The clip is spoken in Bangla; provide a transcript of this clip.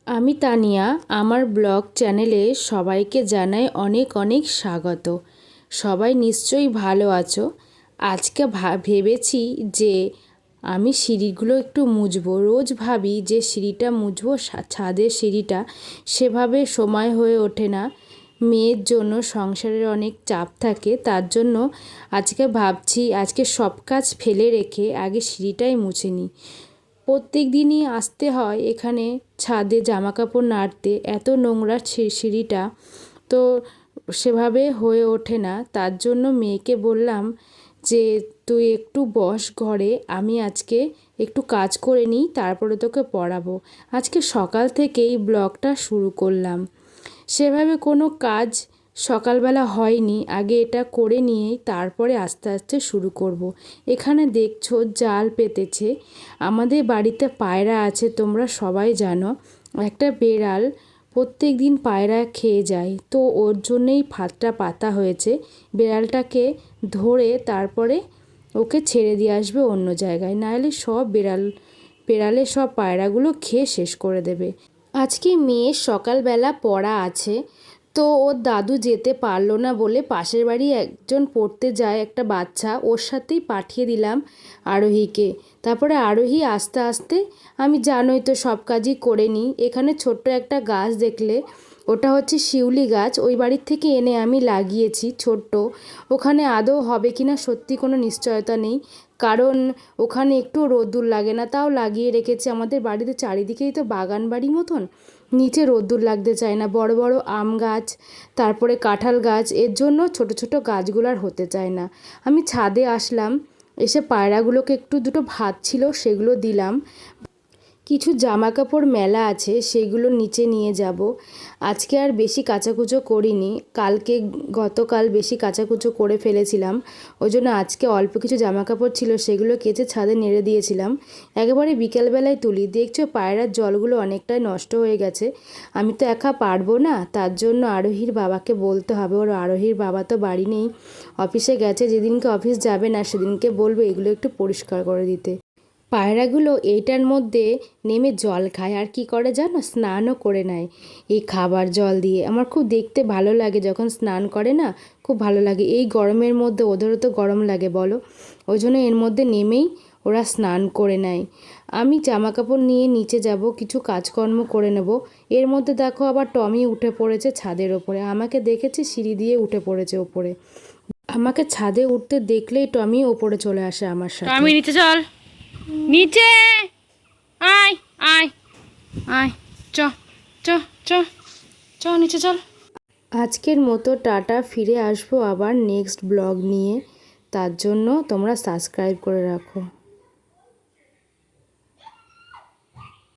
আমি তানিয়া, আমার ব্লগ চ্যানেলে সবাইকে জানাই অনেক অনেক স্বাগত। সবাই নিশ্চয়ই ভালো আছো। আজকে ভেবেছি যে আমি সিঁড়িগুলো একটু মুছবো। রোজ ভাবি যে সিঁড়িটা মুছবো, ছাদের সিঁড়িটা, সেভাবে সময় হয়ে ওঠে না। মেয়ের জন্য সংসারের অনেক চাপ থাকে, তার জন্য আজকে ভাবছি আজকে সব কাজ ফেলে রেখে আগে সিঁড়িটাই মুছে নিই। প্রত্যেক দিনই আসতে হয় এখানে ছাদে জামাকাপড় নাড়তে, এত নোংরা সিঁড়িটা, তো সেভাবে হয়ে ওঠে না। তার জন্য মেয়েকে বললাম যে তুই একটু বস ঘরে, আমি আজকে একটু কাজ করে নিই, তারপরে তোকে পড়াবো। আজকে সকাল থেকেই ব্লগটা শুরু করলাম। সেভাবে কোনো কাজ সকালবেলা হয়নি, আগে এটা করে নিয়েই তারপরে আস্তে আস্তে শুরু করব। এখানে দেখছো জাল পেতেছে। আমাদের বাড়িতে পায়রা আছে, তোমরা সবাই জানো। একটা বেড়াল প্রত্যেক দিন পায়রা খেয়ে যায়, তো ওর জন্যেই ফাঁদটা পাতা হয়েছে। বেড়ালটাকে ধরে তারপরে ওকে ছেড়ে দিয়ে আসবে অন্য জায়গায়, নাহলে সব বেড়ালে সব পায়রাগুলো খেয়ে শেষ করে দেবে। আজকে মেয়ের সকালবেলা পড়া আছে, তো ওর দাদু যেতে পারলো না বলে পাশের বাড়ি একজন পড়তে যায় একটা বাচ্চা, ওর সাথেই পাঠিয়ে দিলাম আরোহীকে। তারপরে আরোহী আস্তে আস্তে, আমি জানোই তো সব কাজই করে নিই। এখানে ছোট্ট একটা গাছ দেখলে, ওটা হচ্ছে শিউলি গাছ, ওই বাড়ির থেকে এনে আমি লাগিয়েছি ছোট্ট। ওখানে আদৌ হবে কিনা সত্যি কোনো নিশ্চয়তা নেই, কারণ ওখানে একটু রোদ্দুর লাগে না, তাও লাগিয়ে রেখেছি। আমাদের বাড়িতে চারিদিকেই তো বাগান বাড়ি মতন, নিচে রোদ্দুর লাগতে চায় না। বড় বড় আম গাছ, তারপরে কাঁঠাল গাছ, এর জন্য ছোট ছোট গাছগুলো আর হতে চায় না। আমি ছাদে আসলাম, এসে পায়রাগুলোকে একটু দুটো ভাত ছিল সেগুলো দিলাম। কিছু জামা কাপড় মেলা আছে, সেগুলো নিচে নিয়ে যাব। আজকে আর বেশি কাচাকুচো করিনি, গতকাল বেশি কাচাকুচো করে ফেলেছিলাম। ওই জন্য আজকে অল্প কিছু জামা কাপড় ছিল, সেগুলো কেচে ছাদে নেড়ে দিয়েছিলাম। একেবারে বিকেলবেলায় তুলি। দেখছো পায়রার জলগুলো অনেকটাই নষ্ট হয়ে গেছে। আমি তো একা পারবো না, তার জন্য আরোহীর বাবাকে বলতে হবে। ওর আরোহীর বাবা তো বাড়ি নেই, অফিসে গেছে। যেদিনকে অফিস যাবে না সেদিনকে বলবো এগুলো একটু পরিষ্কার করে দিতে। পায়রাগুলো এইটার মধ্যে নেমে জল খায়, আর কি করে জানো, স্নানও করে নেয় এই খাবার জল দিয়ে। আমার খুব দেখতে ভালো লাগে যখন স্নান করে না, খুব ভালো লাগে। এই গরমের মধ্যে ওদেরও তো গরম লাগে বলো, ওই জন্য এর মধ্যে নেমেই ওরা স্নান করে নেয়। আমি জামা কাপড় নিয়ে নিচে যাব, কিছু কাজকর্ম করে নেব। এর মধ্যে দেখো আবার টমি উঠে পড়েছে ছাদের ওপরে, আমাকে দেখেছে সিঁড়ি দিয়ে উঠে পড়েছে ওপরে। আমাকে ছাদে উঠতে দেখলেই টমি ওপরে চলে আসে আমার সাথে। টমি নিচে চল, নিচে আয় আয় আয়, চ চ চ চ নিচে চল। আজকের মতো টাটা, ফিরে আসবো আবার নেক্সট ব্লগ নিয়ে। তার জন্য তোমরা সাবস্ক্রাইব করে রাখো।